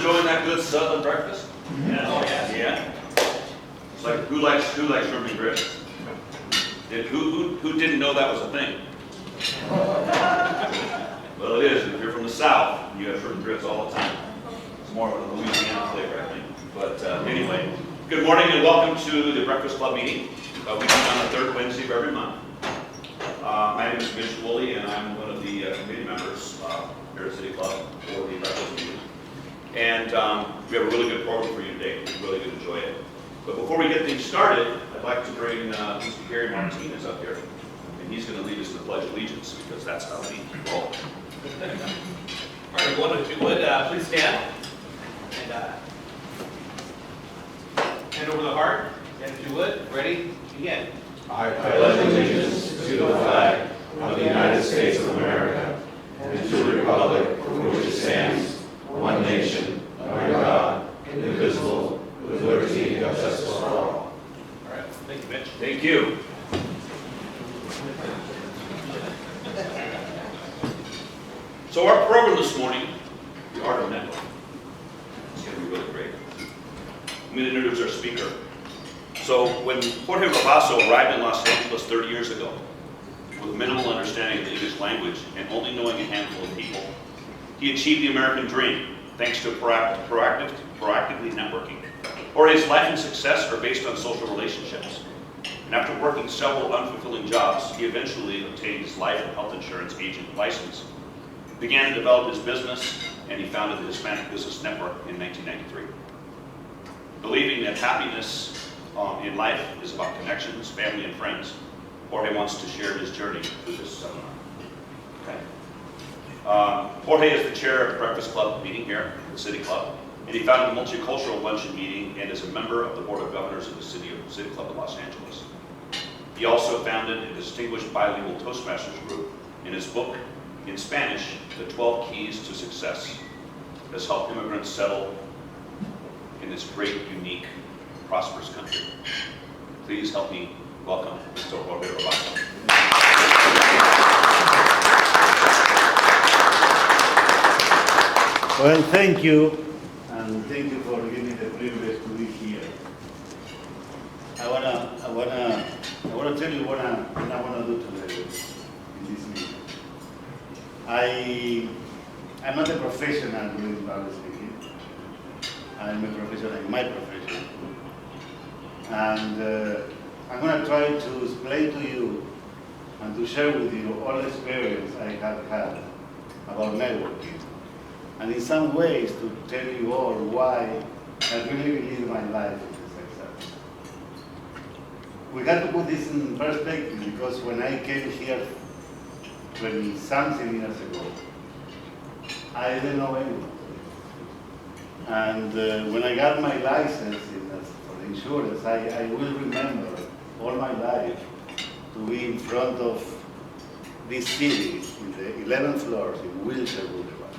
enjoying that good Southern breakfast? Yeah. Oh, yeah. Yeah? It's like, who likes shrimp and grits? Who didn't know that was a thing? Well, it is. If you're from the South, you have shrimp and grits all the time. It's more of a Louisiana flavor, I think. But anyway, good morning and welcome to the Breakfast Club meeting. We meet on the third Wednesday of every month. My name is Mitch Woolley, and I'm one of the committee members here at City Club for the breakfast meeting. And we have a really good program for you today. You're really going to enjoy it. But before we get things started, I'd like to bring Mr. Gary Martinez up here. And he's going to lead us in the Pledge of Allegiance, because that's how we roll. All right, everyone, if you would, please stand. And hand over the heart. And if you would, ready, begin. I pledge allegiance to the flag of the United States of America and to the republic for which it stands, one nation, under God, indivisible, with liberty and justice for all. All right, thank you, Mitch. Thank you. So our program this morning, the Art of Network. It's going to be really great. I'm going to introduce our speaker. So when Jorge Rabaso arrived in Los Angeles 30 years ago, with minimal understanding of the English language and only knowing a handful of people, he achieved the American dream thanks to proactively networking. Jorge's life and success are based on social relationships. And after working several unfulfilling jobs, he eventually obtained his life and health insurance agent license, began to develop his business, and he founded the Hispanic Business Network in 1993. Believing that happiness in life is about connections, family, and friends, Jorge wants to share his journey through this seminar. Okay. Jorge is the chair of the Breakfast Club meeting here at the City Club, and he founded the Multicultural Luncheon Meeting and is a member of the Board of Governors of the City Club of Los Angeles. He also founded a distinguished bilingual Toastmasters group. In his book, in Spanish, The 12 Keys to Success, has helped immigrants settle in this great, unique, prosperous country. Please help me welcome Mr. Jorge Rabaso. Well, thank you, and thank you for giving me the privilege to be here. I wanna tell you what I wanna do today in this meeting. I'm not a professional doing public speaking. I'm a professional in my profession. And I'm going to try to explain to you and to share with you all the experience I have had about networking. And in some ways to tell you all why I really believe my life is a success. We got to put this in perspective because when I came here 20-something years ago, I didn't know anyone. And when I got my license for the insurance, I will remember all my life to be in front of this city in the 11th floor in Wilshire Boulevard,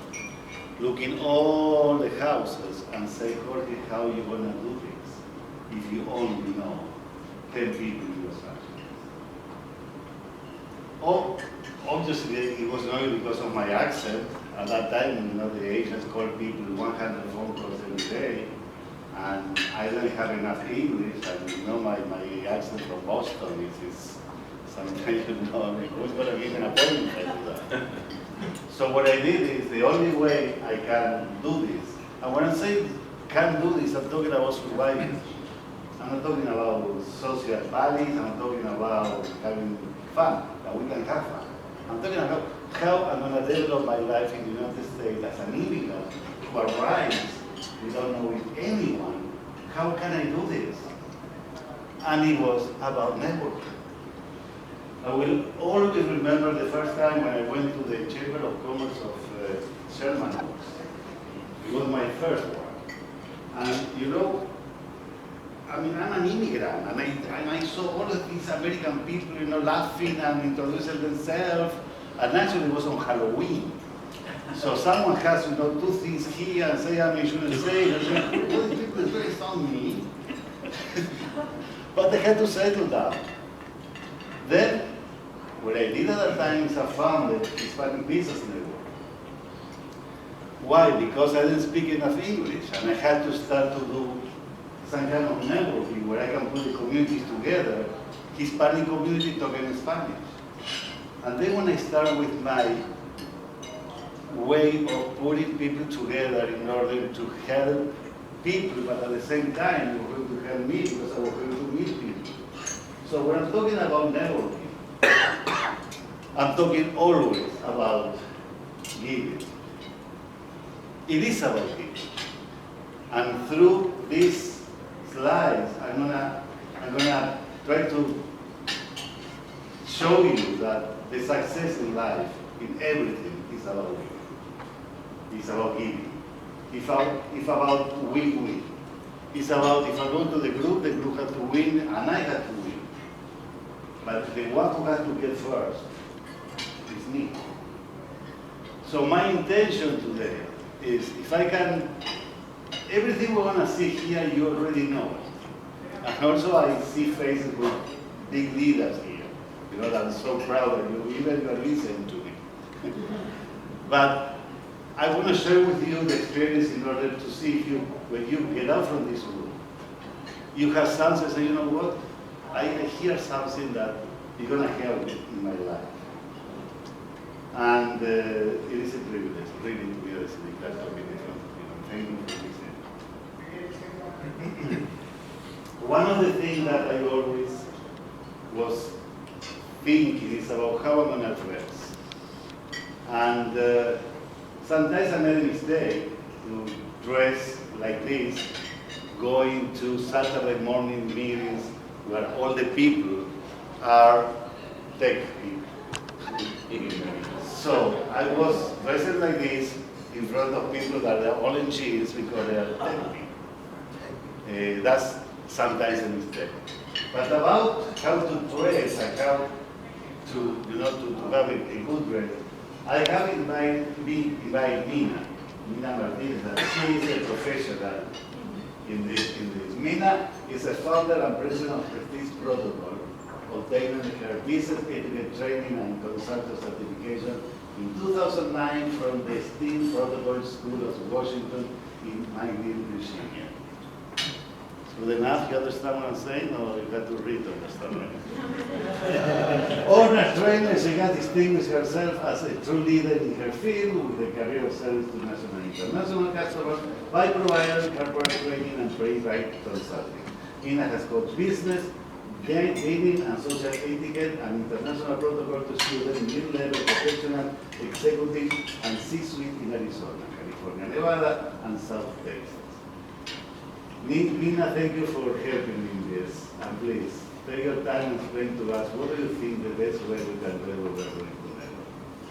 looking all the houses and say, Jorge, how are you going to do this if you only know 10 people in Los Angeles? Oh, obviously, it was not because of my accent. At that time, the agents called people 100 phone calls every day, and I didn't have enough English, and my accent from Boston is sometimes, who's going to give an appointment to do that? So what I did is, the only way I can do this, and when I say can do this, I'm talking about surviving. I'm not talking about social values, I'm talking about having fun, that we can have fun. I'm talking about how I'm going to develop my life in the United States as an immigrant who arrives without knowing anyone. How can I do this? And it was about networking. I will always remember the first time when I went to the Chamber of Commerce of Sherman Oaks. It was my first one. And I'm an immigrant, and I saw all of these American people, laughing and introducing themselves. And actually, it was on Halloween. So someone has, two things here and say, I shouldn't say. All these people is very on me. But they had to settle down. Then, what I did at that time is I founded Hispanic Business Network. Why? Because I didn't speak enough English, and I had to start to do some kind of networking where I can put the communities together, Hispanic community talking Spanish. And then when I start with my way of putting people together in order to help people, but at the same time, they were going to help me because I was going to meet people. So when I'm talking about networking, I'm talking always about giving. It is about giving. And through these slides, I'm gonna try to show you that the success in life, in everything, is about giving. It's about giving. It's about win-win. It's about if I go to the group has to win, and I have to win. But the one who has to get first is me. So my intention today is, if I can, everything we're gonna see here, you already know it. And also I see faces with big leaders here. You know, that I'm so proud of you, even you're listening to me. But I want to share with you the experience in order to see if you, when you get out from this room, you have something to say, you know what, I hear something that is going to help me in my life. And it is a privilege, really, to be able to speak that topic in front of you. Thank you for listening. One of the things that I always was thinking is about how I'm going to dress. And sometimes I made a mistake to dress like this, going to Saturday morning meetings where all the people are tech people. So I was dressed like this in front of people that are all in jeans because they are tech people. That's sometimes a mistake. But about how to dress and how to, you know, to have a good dress, I have invited Mina Martinez, and she is a professional in this. Mina is a founder and president of Prestige Protocol, obtaining her business etiquette training and consultant certification in 2009 from the esteemed Protocol School of Washington in McGill, Virginia. Good enough, you understand what I'm saying, or you have to read to understand it? Honored trainer, she has distinguished herself as a true leader in her field with a career of service to national and international customers by providing corporate training and trade-right consulting. Ina has coached business, dating and social etiquette and international protocol to students, mid-level professional, executive, and C-suite in Arizona, California, Nevada, and South Texas. Nina, thank you for helping me in this. And please, take your time and explain to us what do you think the best way we can do what we're going to do.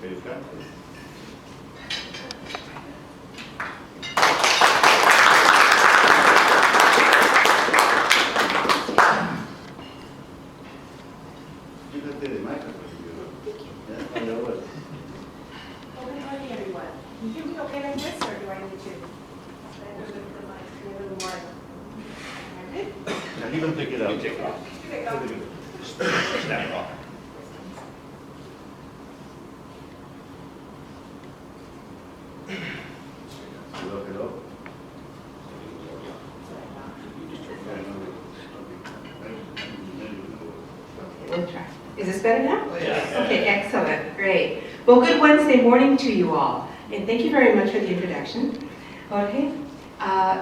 Can you come, please? You can take the microphone if you want. Thank you. Yeah, on your way. Well, good morning, everyone. Can you hear me okay like this, or do I need to? A little more. Good? Now, you can take it out. You take it off. Here we go. Snap it off. Look it up. We'll try. Is this better now? Yes. Okay, excellent, great. Well, good Wednesday morning to you all, and thank you very much for the introduction. Jorge,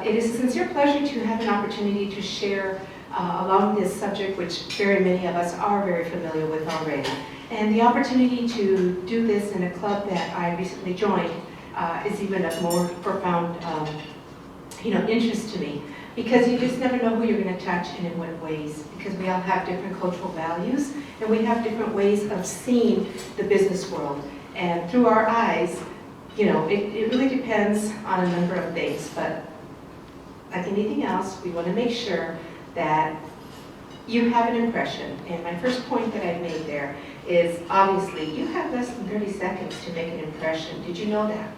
it is a sincere pleasure to have an opportunity to share along this subject, which very many of us are very familiar with already. And the opportunity to do this in a club that I recently joined is even of more profound interest to me, because you just never know who you're going to touch and in what ways, because we all have different cultural values and we have different ways of seeing the business world. And through our eyes, it really depends on a number of things, but like anything else, we want to make sure that you have an impression. And my first point that I made there is, obviously, you have less than 30 seconds to make an impression. Did you know that?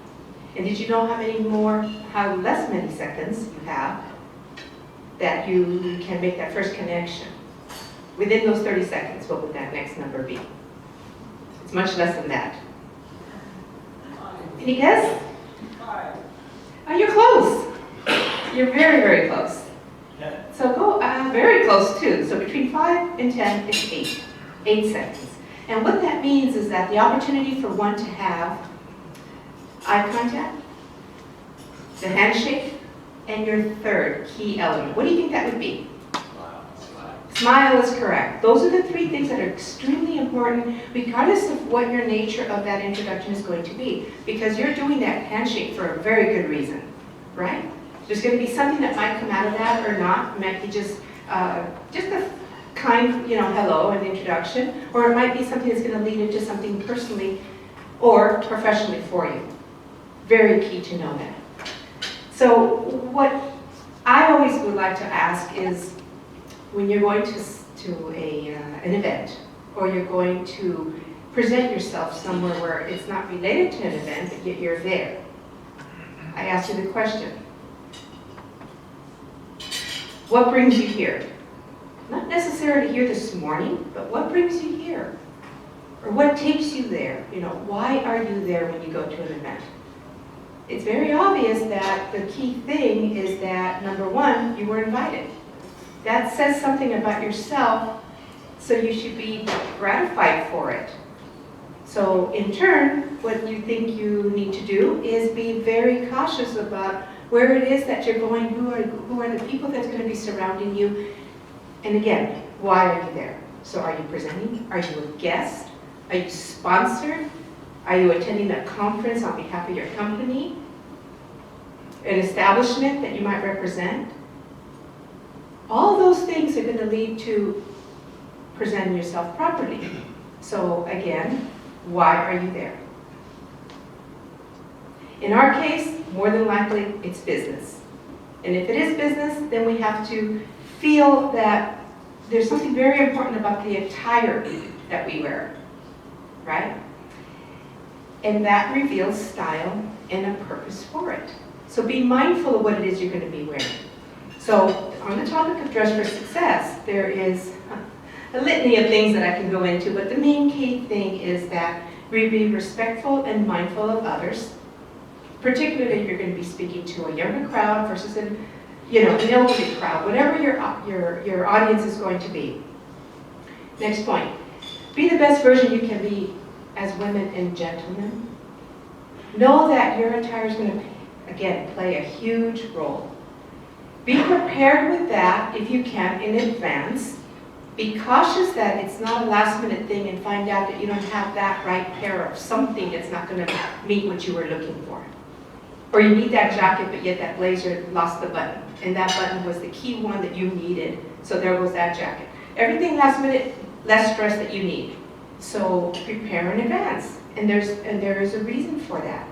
And did you know how less many seconds you have that you can make that first connection? Within those 30 seconds, what would that next number be? It's much less than that. Any guess? You're very, very close. Yeah. So go very close too. So between 5 and 10 is 8. 8 seconds. And what that means is that the opportunity for one to have eye contact, the handshake, and your third key element. What do you think that would be? Smile is correct. Those are the 3 things that are extremely important regardless of what your nature of that introduction is going to be. Because you're doing that handshake for a very good reason, right? There's going to be something that might come out of that or not. It might be just a kind, hello and introduction, or it might be something that's going to lead into something personally or professionally for you. Very key to know that. So what I always would like to ask is, when you're going to an event, or you're going to present yourself somewhere where it's not related to an event, but yet you're there, I ask you the question, what brings you here? Not necessarily here this morning, but what brings you here? Or what takes you there? Why are you there when you go to an event? It's very obvious that the key thing is that, number 1, you were invited. That says something about yourself, so you should be gratified for it. So in turn, what you think you need to do is be very cautious about where it is that you're going, who are the people that's going to be surrounding you, and again, why are you there? So are you presenting? Are you a guest? Are you sponsored? Are you attending a conference on behalf of your company? An establishment that you might represent? All those things are going to lead to presenting yourself properly. So again, why are you there? In our case, more than likely, it's business. And if it is business, then we have to feel that there's something very important about the attire that we wear, right? And that reveals style and a purpose for it. So be mindful of what it is you're going to be wearing. So on the topic of dress for success, there is a litany of things that I can go into, but the main key thing is that we be respectful and mindful of others, particularly if you're going to be speaking to a younger crowd versus an elderly crowd, whatever your audience is going to be. Next point, be the best version you can be as women and gentlemen. Know that your attire is going to, again, play a huge role. Be prepared with that if you can in advance. Be cautious that it's not a last minute thing and find out that you don't have that right pair of something that's not going to meet what you were looking for. Or you need that jacket, but yet that blazer lost the button. And that button was the key one that you needed. So there goes that jacket. Everything last minute, less stress that you need. So prepare in advance. And there is a reason for that.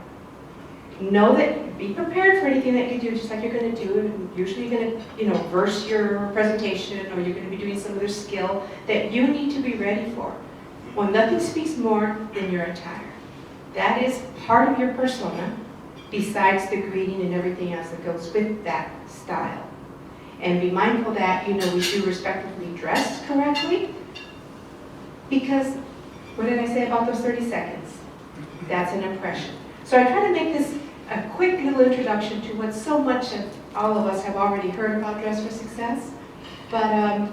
Know that, be prepared for anything that you do, just like you're going to do. And usually you're going to, verse your presentation, or you're going to be doing some other skill that you need to be ready for. Well, nothing speaks more than your attire. That is part of your persona, besides the greeting and everything else that goes with that style. And be mindful that, we do respectfully dress correctly, because, what did I say about those 30 seconds? That's an impression. So I try to make this a quick little introduction to what so much of all of us have already heard about Dress for Success, but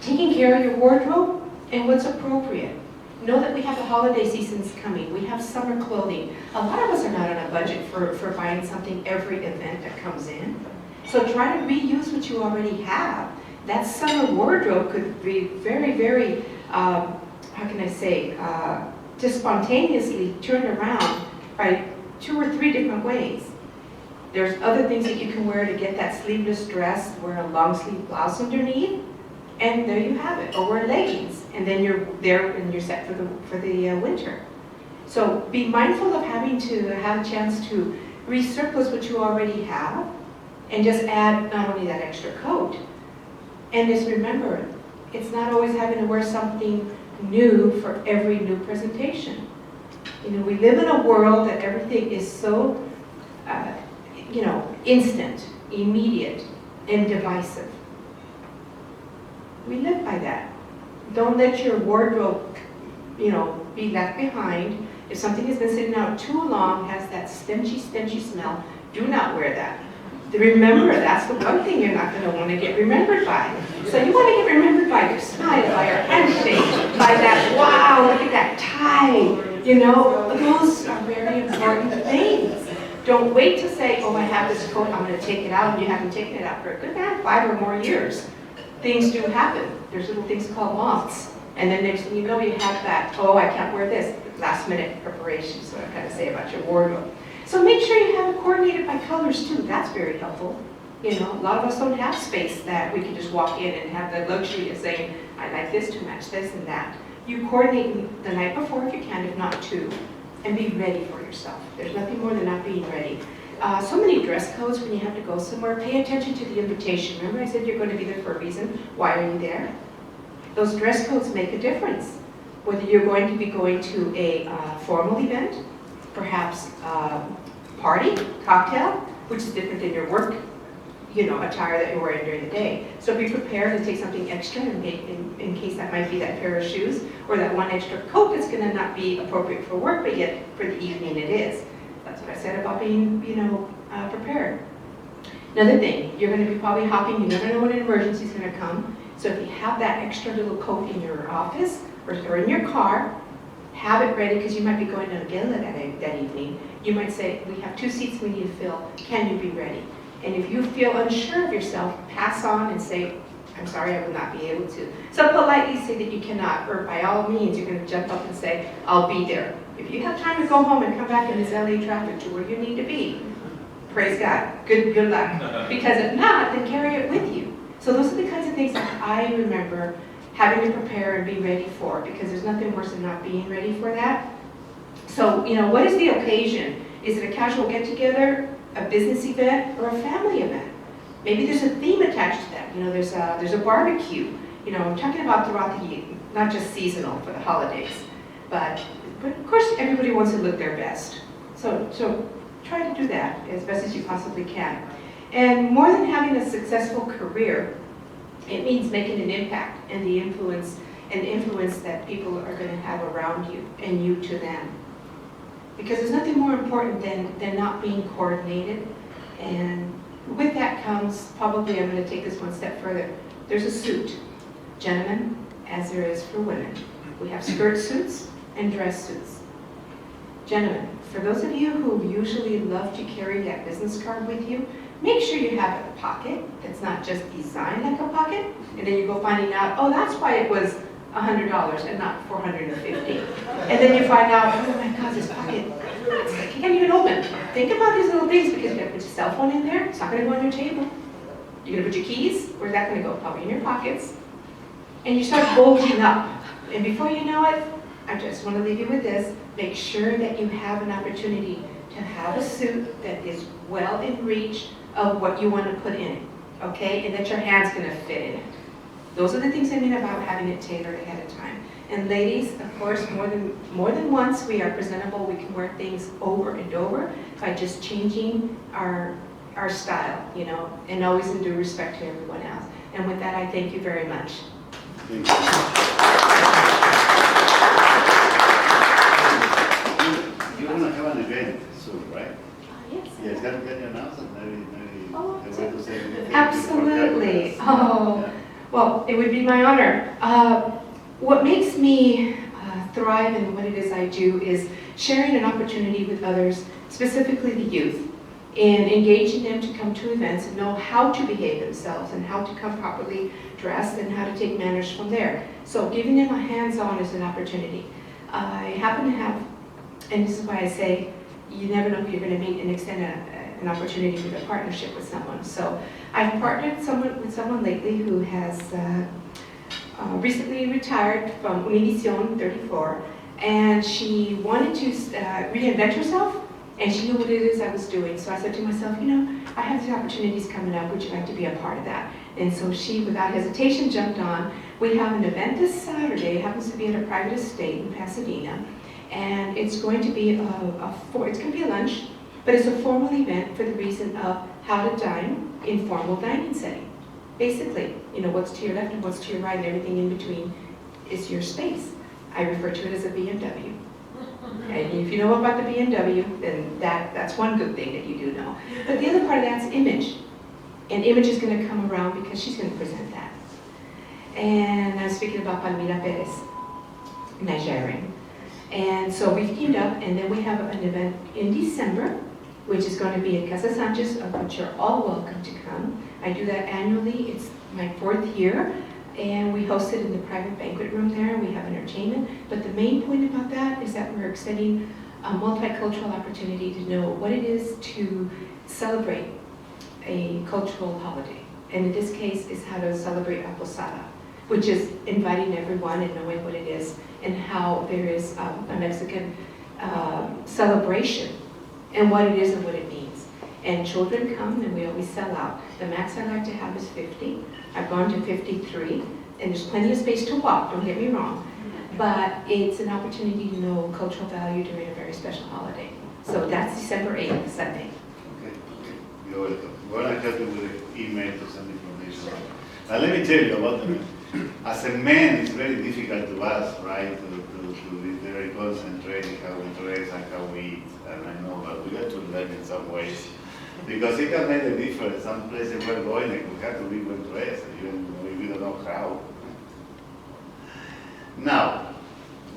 taking care of your wardrobe and what's appropriate. Know that we have the holiday seasons coming. We have summer clothing. A lot of us are not on a budget for buying something every event that comes in. So try to reuse what you already have. That summer wardrobe could be very, very, just spontaneously turned around by 2 or 3 different ways. There's other things that you can wear to get that sleeveless dress, wear a long sleeve blouse underneath, and there you have it. Or wear leggings, and then you're there and you're set for the winter. So be mindful of having to have a chance to resurface what you already have, and just add not only that extra coat. And just remember, it's not always having to wear something new for every new presentation. We live in a world that everything is so, instant, immediate, and divisive. We live by that. Don't let your wardrobe, be left behind. If something has been sitting out too long, has that stenchy smell, do not wear that. Remember, that's the one thing you're not going to want to get remembered by. So you want to get remembered by your smile, by your handshake, by that, wow, look at that tie. You know, those are very important things. Don't wait to say, oh, I have this coat, I'm going to take it out, and you haven't taken it out for a good 5 or more years. Things do happen. There's little things called moths. And then next thing you know, you have that, oh, I can't wear this, last minute preparation, so I kind of say about your wardrobe. So make sure you have it coordinated by colors too, that's very helpful. You know, a lot of us don't have space that we can just walk in and have the luxury of saying, I like this to match this and that. You coordinate the night before if you can, if not two, and be ready for yourself. There's nothing more than not being ready. So many dress codes when you have to go somewhere. Pay attention to the invitation. Remember I said you're going to be there for a reason. Why are you there? Those dress codes make a difference. Whether you're going to be going to a formal event, perhaps party, cocktail, which is different than your work, you know, attire that you're wearing during the day. So be prepared to take something extra in case that might be that pair of shoes or that one extra coat that's going to not be appropriate for work, but yet for the evening it is. That's what I said about being, you know, prepared. Another thing, you're going to be probably hopping. You never know when an emergency is going to come. So if you have that extra little coat in your office or in your car, have it ready because you might be going to a gala that evening. You might say, we have 2 seats we need to fill. Can you be ready? And if you feel unsure of yourself, pass on and say, I'm sorry, I will not be able to. So politely say that you cannot, or by all means, you're going to jump up and say, I'll be there. If you have time to go home and come back in this LA traffic to where you need to be, praise God, good luck. Because if not, then carry it with you. So those are the kinds of things that I remember having to prepare and be ready for, because there's nothing worse than not being ready for that. So, you know, what is the occasion? Is it a casual get-together, a business event, or a family event? Maybe there's a theme attached to that. You know, there's a barbecue. You know, I'm talking about throughout the year, not just seasonal for the holidays. But of course, everybody wants to look their best. So try to do that as best as you possibly can. And more than having a successful career, it means making an impact and the influence that people are going to have around you and you to them. Because there's nothing more important than not being coordinated. And with that comes, probably I'm going to take this one step further, there's a suit. Gentlemen, as there is for women. We have skirt suits and dress suits. Gentlemen, for those of you who usually love to carry that business card with you, make sure you have a pocket that's not just designed like a pocket, and then you go finding out, oh, that's why it was $100 and not $450. And then you find out, oh my God, this pocket, I can't even open. Think about these little things because you're going to put your cell phone in there, it's not going to go on your table. You're going to put your keys, where's that going to go? Probably in your pockets. And you start bulging up. And before you know it, I just want to leave you with this. Make sure that you have an opportunity to have a suit that is well in reach of what you want to put in it, okay? And that your hand's going to fit in it. Those are the things I mean about having it tailored ahead of time. And ladies, of course, more than once, we are presentable. We can wear things over and over by just changing our style, you know, and always in due respect to everyone else. And with that, I thank you very much. Thank you. You're going to have an event soon, right? Yes. Yes, can you announce it? Maybe Oh, they want to say anything. Absolutely. Oh, well, it would be my honor. What makes me thrive in what it is I do is sharing an opportunity with others, specifically the youth, and engaging them to come to events and know how to behave themselves and how to come properly dressed and how to take manners from there. So giving them a hands-on is an opportunity. I happen to have, and this is why I say, you never know who you're going to meet and extend an opportunity with a partnership with someone. So I've partnered with someone lately who has recently retired from Univision 34, and she wanted to reinvent herself, and she knew what it is I was doing. So I said to myself, you know, I have these opportunities coming up. Would you like to be a part of that? And so she, without hesitation, jumped on. We have an event this Saturday. It happens to be at a private estate in Pasadena. And it's going to be it's going to be a lunch, but it's a formal event for the reason of how to dine in formal dining setting. Basically, you know, what's to your left and what's to your right and everything in between is your space. I refer to it as a BMW. And if you know about the BMW, then that's one good thing that you do know. But the other part of that's image. And image is going to come around because she's going to present that. And I'm speaking about Palmira Perez, Nigerian. And so we've teamed up, and then we have an event in December, which is going to be at Casa Sanchez, of which you're all welcome to come. I do that annually. It's my 4th year, and we host it in the private banquet room there. We have entertainment, but the main point about that is that we're extending a multicultural opportunity to know what it is to celebrate a cultural holiday. And in this case, is how to celebrate a posada, which is inviting everyone and knowing what it is and how there is a Mexican celebration and what it is and what it means. And children come and we always sell out. The max I like to have is 50. I've gone to 53, and there's plenty of space to walk, don't get me wrong. But it's an opportunity to know cultural value during a very special holiday. So that's December 8th, Sunday. Okay, you're welcome. Well, I help you with the email to send information. Now let me tell you about the as a man, it's very difficult to us, right, to be very concentrated how we dress and how we eat. And I know, but we got to learn in some ways. Because it can make a difference. Some places we're going, like, we have to be well dressed, even if we don't know how. Now,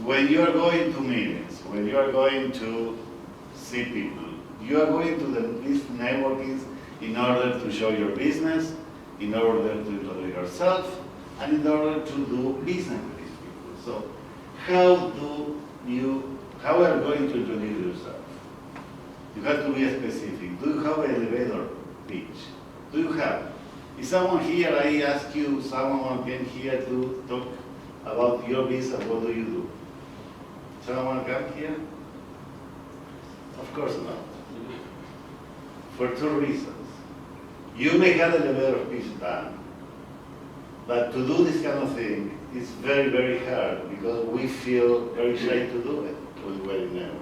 when you are going to meetings, when you are going to see people, you are going to these networkings in order to show your business, in order to introduce yourself, and in order to do business with these people. So, how are you going to introduce yourself? You have to be specific. Do you have an elevator pitch? Do you have? Is someone here, I ask you, someone came here to talk about your business, what do you do? Someone come here? Of course not. For 2 reasons. You may have an elevator pitch done, but to do this kind of thing is very, very hard because we feel very shy to do it when we're in networks.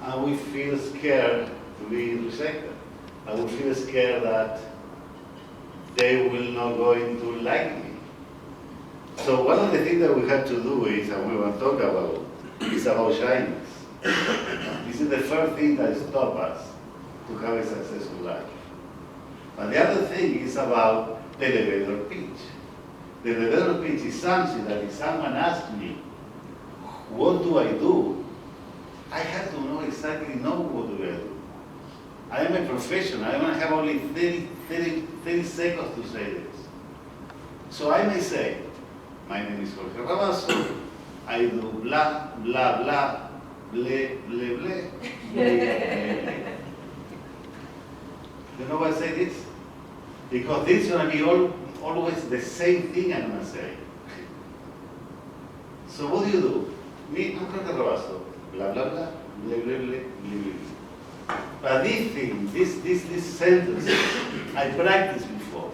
And we feel scared to be rejected. And we feel scared that they will not going to like me. So one of the things that we have to do is, and we want to talk about, is about shyness. This is the first thing that stops us to have a successful life. But the other thing is about the elevator pitch. The elevator pitch is something that if someone asks me, what do I do? I have to know exactly what do I do. I am a professional. I don't have only 30 seconds to say this. So I may say, my name is Jorge Rabaso. I do blah, blah, blah, ble, ble, ble, ble, ble. You know why I say this? Because this is going to be always the same thing I'm going to say. So what do? Me, I'm Jorge Rabaso. Blah, blah, blah, blah, blah, blah, blah, blah. But these things, this sentence, I practiced before.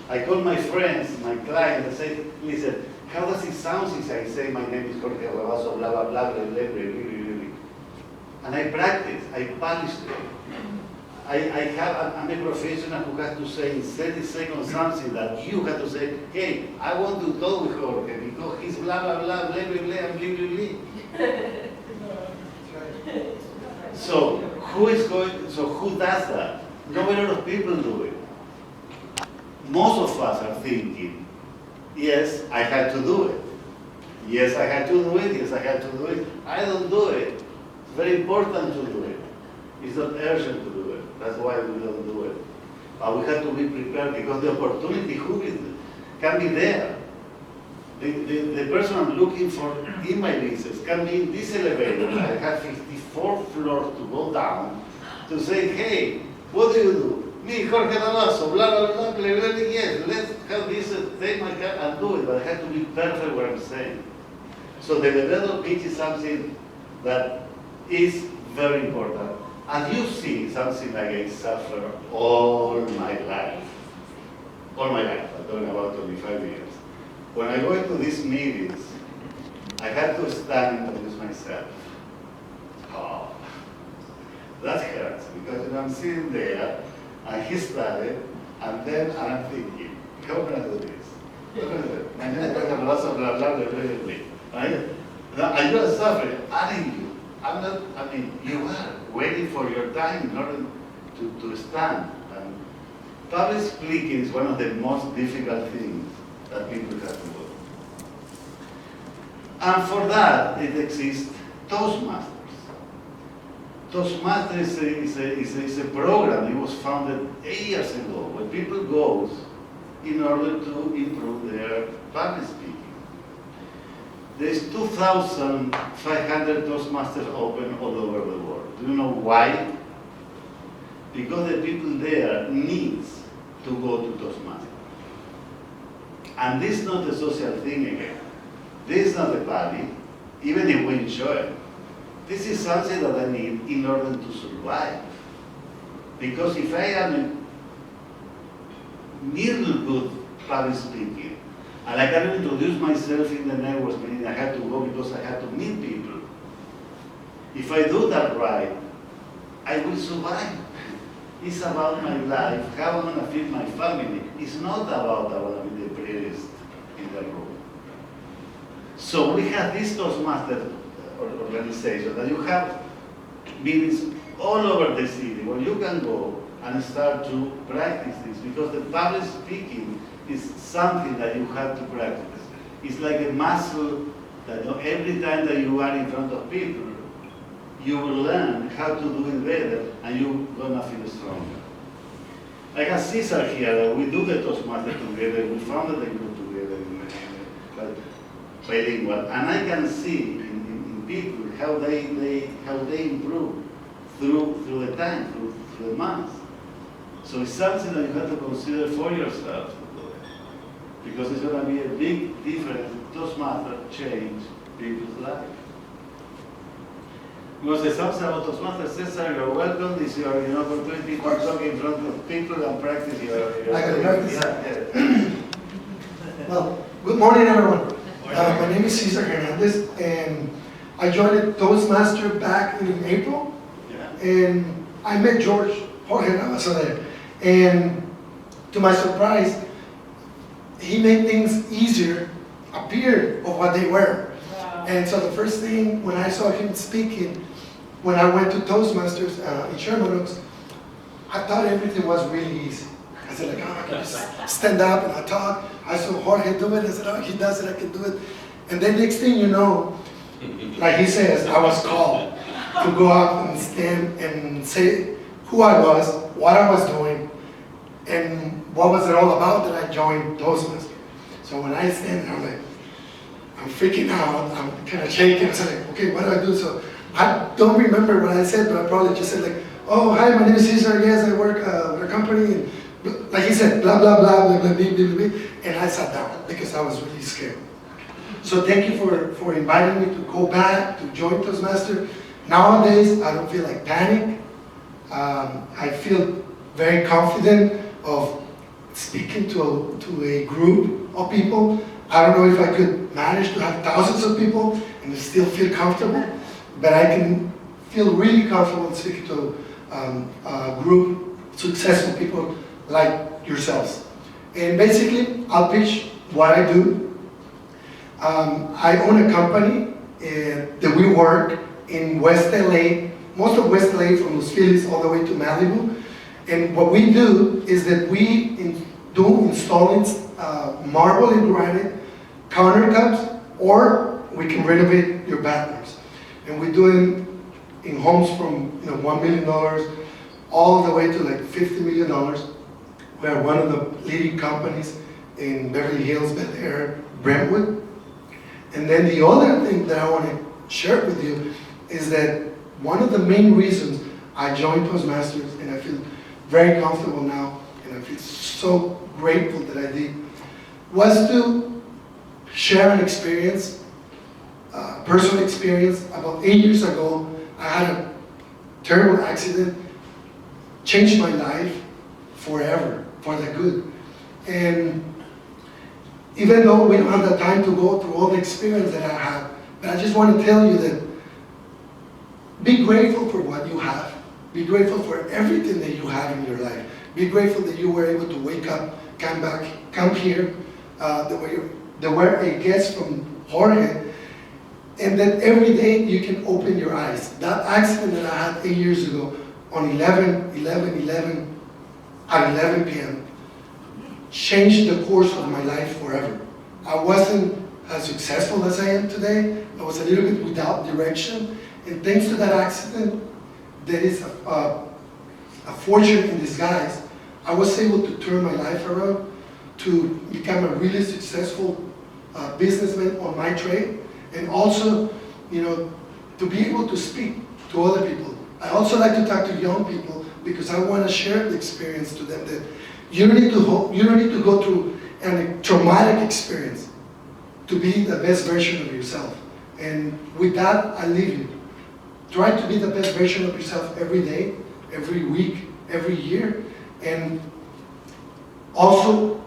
I call my friends, my clients, and say, listen, how does it sound if I say my name is Jorge Rabaso, blah, blah, blah, blah, blah, blah, blah, blah. And I practice, I polish it. I'm a professional who has to say in 30 seconds something that you have to say, hey, I want to talk with Jorge because he's blah, blah, blah, blah, blah, blah, and blah, blah, blah. So who does that? Not a lot of people do it. Most of us are thinking, yes, I had to do it. Yes, I had to do it. Yes, I had to do it. I don't do it. It's very important to do it. It's not urgent to do it. That's why we don't do it. But we have to be prepared because the opportunity can be there. The person I'm looking for in my business can be in this elevator. I have 54 floors to go down to say, hey, what do you do? Me, Jorge Rabaso, blah, blah, blah, blah, blah, blah, yes, let's have this, take my car and do it, but I have to be perfect what I'm saying. So the elevator pitch is something that is very important. And you see something like I suffer all my life. All my life, I'm talking about 25 years. When I go into these meetings, I have to stand and introduce myself. Oh, that hurts because I'm sitting there and he started, and then I'm thinking, how can I do this? My name is Jorge Rabaso, blah, blah, blah, blah, blah. Right? I just suffer. I'm not, I mean, you are waiting for your time in order to stand. And public speaking is one of the most difficult things that people have to do. And for that, it exists Toastmasters. Toastmasters is a program. It was founded 8 years ago, where people go in order to improve their public speaking. There's 2,500 Toastmasters open all over the world. Do you know why? Because the people there needs to go to Toastmasters. And this is not a social thing again. This is not a party, even if we enjoy it. This is something that I need in order to survive. Because if I am a merely good public speaking, and I cannot introduce myself in the networks meeting, I have to go because I have to meet people. If I do that right, I will survive. It's about my life, how I'm going to feed my family. It's not about I want to be the prettiest in the room. So we have this Toastmaster organization that you have meetings all over the city where you can go and start to practice this, because the public speaking is something that you have to practice. It's like a muscle that every time that you are in front of people, you will learn how to do it better and you're gonna feel stronger. I have Cesar here, we do the Toastmaster together, we founded the group together in bilingual, and I can see in people how they improve through the time, through the months. So it's something that you have to consider for yourself, because it's going to be a big difference. Toastmaster change people's life. You want to say something about Toastmaster? Cesar, you're welcome. This is your opportunity to talk in front of people and practice your I can practice. Yeah. Well, good morning, everyone. My name is Cesar Hernandez, and I joined Toastmaster back in April, Yeah. and I met Jorge Rabaso there. And to my surprise, he made things easier appear of what they were. Wow. And so the first thing when I saw him speaking, when I went to Toastmasters in Sherman Oaks, I thought everything was really easy. I said, like, oh, I can just stand up and I talk. I saw Jorge do it. I said, oh, he does it, I can do it. And then next thing you know, like he says, I was called to go out and stand and say who I was, what I was doing, and what was it all about that I joined Toastmasters. So when I stand there, I'm like, I'm freaking out, I'm kind of shaking. I said, like, okay, what do I do? So I don't remember what I said, but I probably just said like, oh, hi, my name is Cesar, yes, I work with a company, and like he said, blah, blah, blah, blah, blah, blah, blah, blah, and I sat down because I was really scared. So thank you for inviting me to go back, to join Toastmaster. Nowadays, I don't feel like panic. I feel very confident of speaking to a group of people. I don't know if I could manage to have thousands of people and still feel comfortable, but I can feel really comfortable speaking to a group, successful people like yourselves. And basically, I'll pitch what I do. I own a company that we work in West LA, most of West LA from Los Feliz all the way to Malibu. And what we do is that we do installing marble and granite countertops, or we can renovate your bathrooms. And we do it in homes from $1 million all the way to like $50 million. We are one of the leading companies in Beverly Hills, Bel Air, Brentwood. And then the other thing that I want to share with you is that one of the main reasons I joined Toastmasters, and I feel very comfortable now, and I feel so grateful that I did, was to share an experience, personal experience. About 8 years ago, I had a terrible accident, changed my life forever, for the good. And even though we don't have the time to go through all the experience that I had, but I just want to tell you that be grateful for what you have. Be grateful for everything that you have in your life. Be grateful that you were able to wake up, come here. There were a guest from Jorge, and then every day you can open your eyes. That accident that I had 8 years ago on 11 at 11 p.m. changed the course of my life forever. I wasn't as successful as I am today. I was a little bit without direction, and thanks to that accident, there is a fortune in disguise. I was able to turn my life around, to become a really successful businessman on my trade, and also, you know, to be able to speak to other people. I also like to talk to young people because I want to share the experience to them that you don't need to go through a traumatic experience to be the best version of yourself. And with that, I leave you. Try to be the best version of yourself every day, every week, every year, and also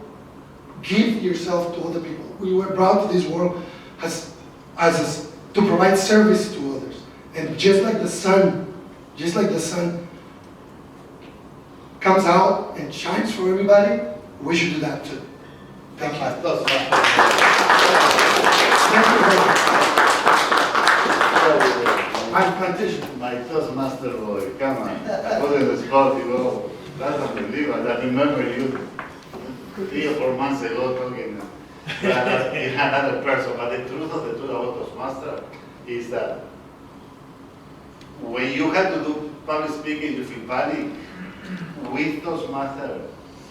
give yourself to other people. We were brought to this world to provide service to others. And just like the sun comes out and shines for everybody, we should do that too. Thank you. Thank you very much. My plantation. My Toastmaster boy, come on. I put in the spot, you know. That's unbelievable. I remember you 3 or 4 months ago talking about another person. But the truth about Toastmaster is that when you have to do public speaking, you feel panic. With Toastmaster,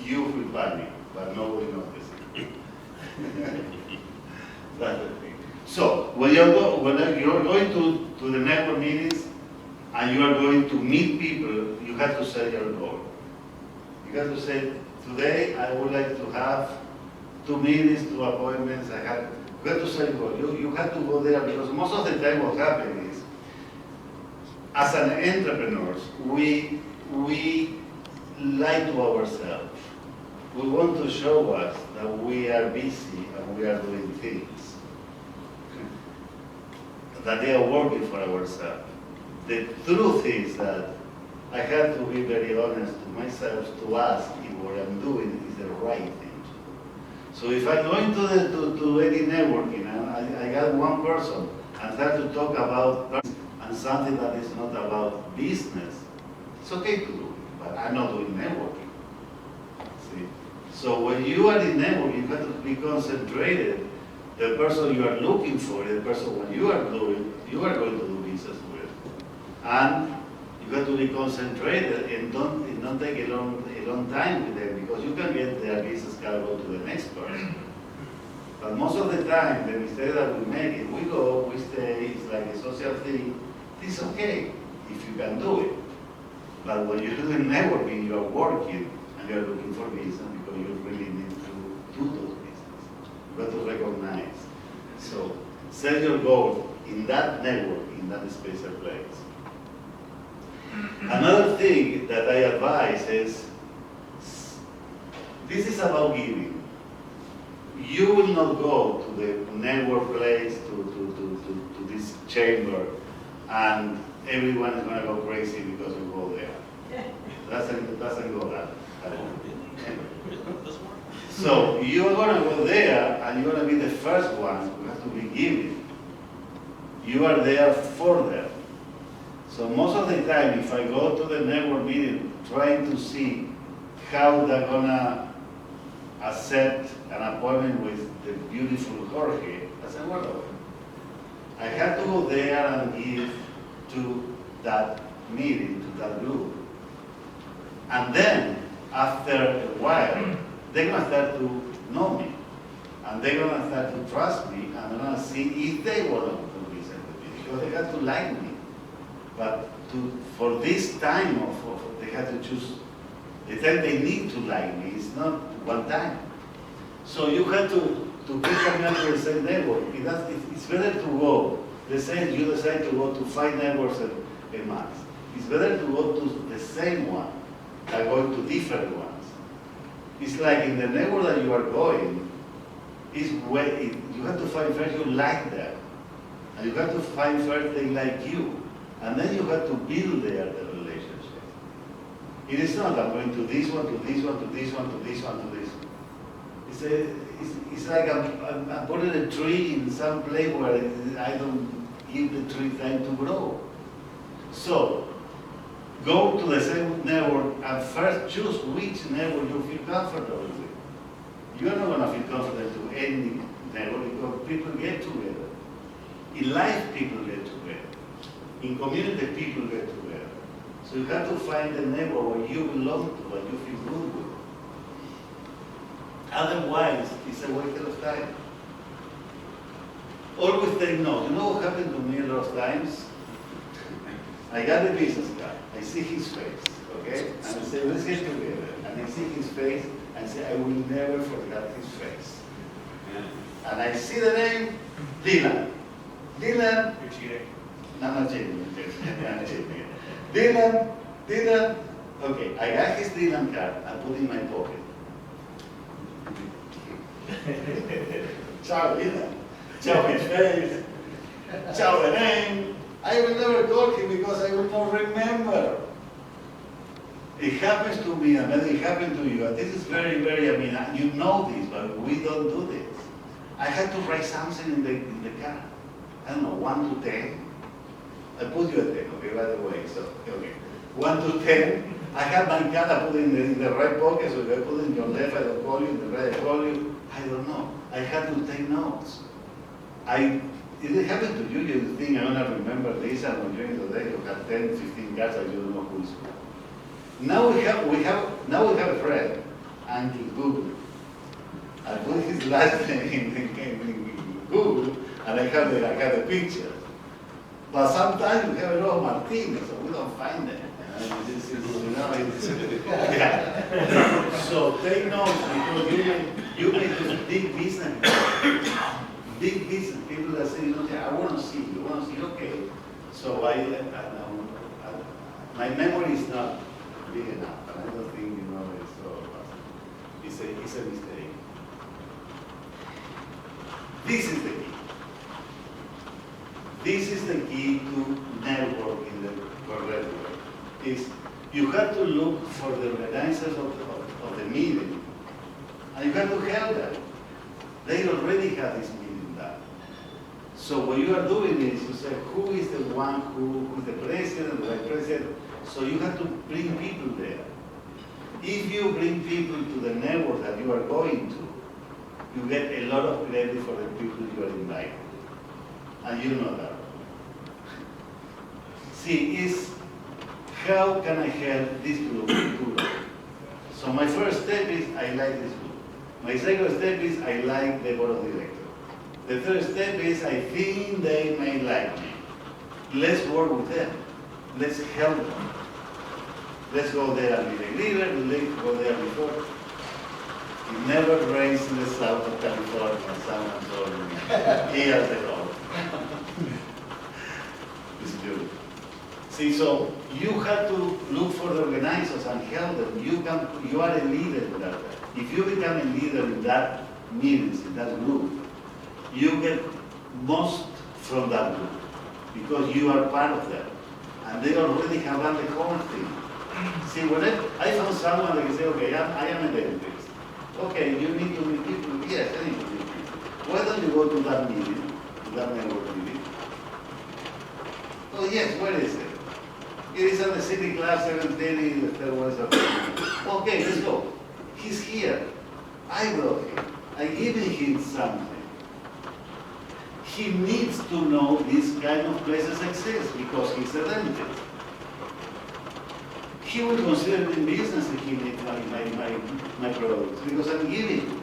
you feel panic, but nobody notices. That's the thing. So when you're going to the network meetings and you are going to meet people, you have to set your goal. You have to say, today I would like to have 2 meetings, 2 appointments. You have to set your goal. You have to go there because most of the time what happens is, as an entrepreneurs, we lie to ourselves. We want to show us that we are busy and we are doing things. That they are working for ourselves. The truth is that I have to be very honest to myself to ask if what I'm doing is the right thing. So if I'm going to any networking and I got one person and start to talk about and something that is not about business, it's okay to do it, but I'm not doing networking. See? So when you are in networking, you have to be concentrated. The person you are looking for, the person when you are going to do business with. And you have to be concentrated and don't take a long time with them because you can get their business card go to the next person. But most of the time, the mistake that we make, if we go, we stay, it's like a social thing, it's okay if you can do it. But when you're doing networking, you are working and you are looking for business because you really need to do those business. You have to recognize. So set your goal in that network, in that special place. Another thing that I advise is, this is about giving. You will not go to the network place, to this chamber, and everyone is going to go crazy because you go there. It doesn't go that way. So you're going to go there and you're going to be the first one who has to be giving. You are there for them. So most of the time, if I go to the network meeting trying to see how they're going to accept an appointment with the beautiful Jorge, I said, well, I have to go there and give to that meeting, to that group. And then, after a while, they're going to start to know me. And they're going to start to trust me, and they're going to see if they want to do business with me, because they have to like me. But for this time, they have to choose the time they need to like me. It's not one time. So you have to keep coming up to the same network. It's better to go. Let's say you decide to go to 5 networks a month. It's better to go to the same one than going to different ones. It's like in the network that you are going, you have to find first you like them. And you have to find first they like you. And then you have to build there the relationship. It is not I'm going to this one, to this one, to this one, to this one, to this one. It's like I'm putting a tree in some place where give the tree time to grow. So, go to the same network and first choose which network you feel comfortable with. You're not gonna feel comfortable to any network because people get together. In life, people get together. In community, people get together. So you have to find a network where you belong to, where you feel good with. Otherwise, it's a waste of time. Always take notes. You know what happened to me a lot of times? I got a business card. I see his face, okay? And I say, let's get together. And I see his face and say, I will never forget his face. And I see the name, Dylan. Dylan. You're cheating. No, I'm not cheating. I'm not cheating. Dylan. Okay, I got his Dylan card. I put it in my pocket. Ciao, Dylan. Ciao, his face. Ciao, the name. I will never call him because I will not remember. It happens to me, and it happened to you. And this is very, very, I mean, you know this, but we don't do this. I had to write something in the card. I don't know, 1 to 10. I put you a 10, okay, by the way. So, okay. 1 to 10. I have my card, I put it in the right pocket, so if I put it in your left, I don't call you, in the right, I call you. I don't know. I had to take notes. It happened to you, you think I'm gonna remember this, and when during the day you have 10, 15 cards and you don't know who is who. Now we have a friend, and in Google. I put his last name in Google, and I have the picture. But sometimes we have a lot of Martinez, so we don't find them. Yeah. So take notes because you make this big business. Big business people that say, I want to see you, okay. So my memory is not big enough, and I don't think it's a mistake. This is the key. This is the key to network in the correct way. Is you have to look for the organizers of the meeting, and you have to help them. They already have this meeting done. So what you are doing is you say, who is the one who is the president, the vice president? So you have to bring people there. If you bring people to the network that you are going to, you get a lot of credit for the people you are inviting. And you know that. See, it's how can I help this group? So my first step is I like this group. My second step is I like the board of directors. The third step is I think they may like me. Let's work with them. Let's help them. Let's go there and be the leader. Let's go there before. It never rains in the south of California. Someone told me. Here's the home. It's beautiful. See, so you have to look for the organizers and help them. You are a leader in that. If you become a leader in that meetings, in that group, you get most from that group because you are part of them. And they already have done the core thing. See, when I found someone that can say, okay, I am a dentist. Okay, you need to meet people. Yes, I need to meet people. Why don't you go to that meeting, to that network meeting? Oh, yes, where is it? It is on the city club 730, the third one. Okay, let's go. He's here. I brought him. I given him something. He needs to know these kind of places exist because he's a dentist. He will consider it in business if he needs my products because I'm giving.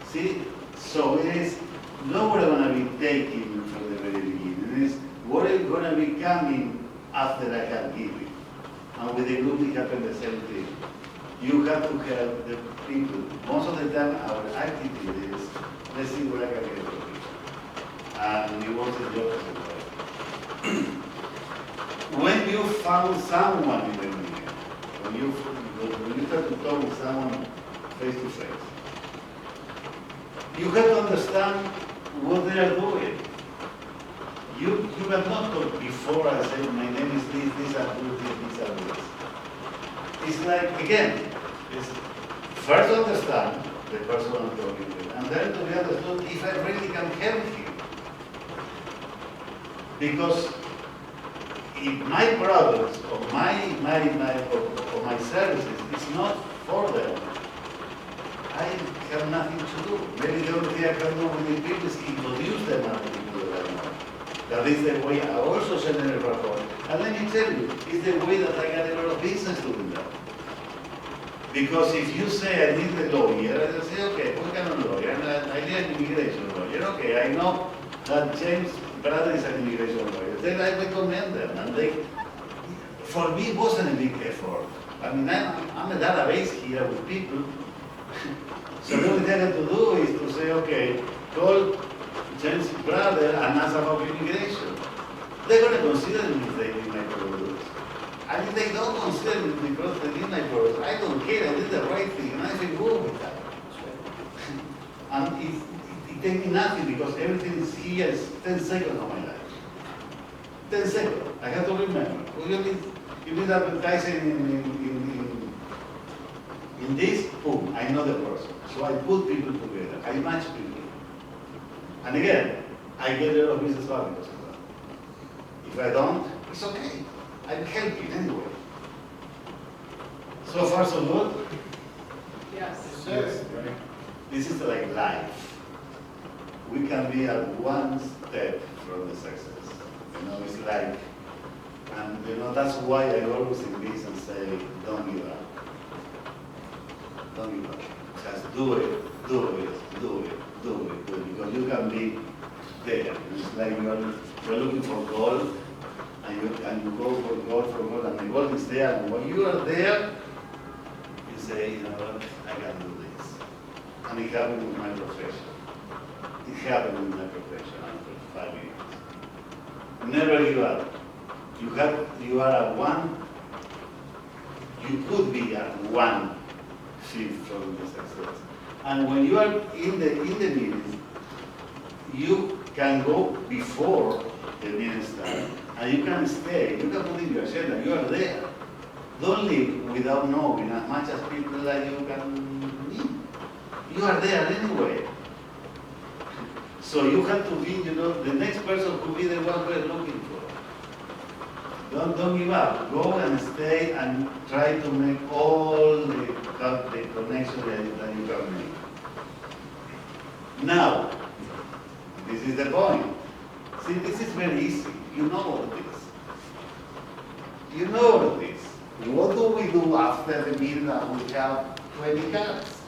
See? So it is not what I'm going to be taking from the very beginning. It is what is going to be coming after I have given. And with the group, it happens the same thing. You have to help the people. Most of the time, our attitude is, let's see what I can get from people. And you want the opposite way. When you found someone in the meeting, when you start to talk with someone face to face, you have to understand what they are doing. You have not talked before and said, my name is this, and this. It's like, again, it's first understand the person I'm talking with, and then to be understood if I really can help him. Because if my products or my services is not for them, I have nothing to do. Maybe the only thing I can do with the people is introduce them to the people that I know. That is the way I also generate rapport. And let me tell you, it's the way that I get a lot of business doing that. Because if you say I need a lawyer, I say, okay, what kind of lawyer? And I need an immigration lawyer. Okay, I know that James Brother is an immigration lawyer. Then I recommend them. And they, for me, it wasn't a big effort. I mean, I'm a database here with people. So the only thing I have to do is to say, okay, call James' brother and ask about immigration. They're going to consider me if they need my products. And if they don't consider me because they need my products, I don't care, I did the right thing, and I say, go with that. And it takes me nothing because everything is here, is 10 seconds of my life. 10 seconds, I have to remember. You need advertising in this, boom, I know the person. So I put people together, I match people. And again, I get a lot of business value because of that. If I don't, it's okay. I'm helping anyway. So far so good? Yes. Yes. This is like life. We can be at one step from the success. It's like, and that's why I always in this and say, don't give up. Don't give up. Just do it, do it, do it, do it, do it, because you can be there. It's like you're looking for gold, and you go for gold, and the gold is there, and when you are there, you say, you know what, I can do this. And it happened with my profession. It happened with my profession after 5 years. Never give up. You are at one, you could be at one feet from the success. And when you are in the meeting, you can go before the meeting starts, and you can stay, you can put in your agenda, you are there. Don't leave without knowing as much as people that you can meet. You are there anyway. So you have to be, the next person could be the one we're looking for. Don't give up. Go and stay and try to make all the connections that you can make. Now, this is the point. See, this is very easy. You know all this. You know all this. What do we do after the meeting that we have 20 cards?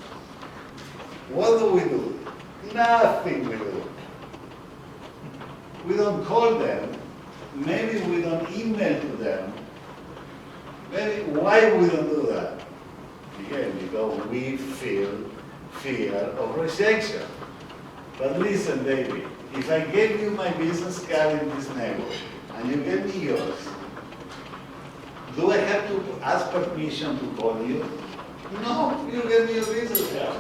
What do we do? Nothing we do. We don't call them. Maybe we don't email to them. Maybe why we don't do that? Again, because we feel fear of rejection. But listen, David, if I gave you my business card in this neighborhood, and you gave me yours, do I have to ask permission to call you? No, you gave me your business card.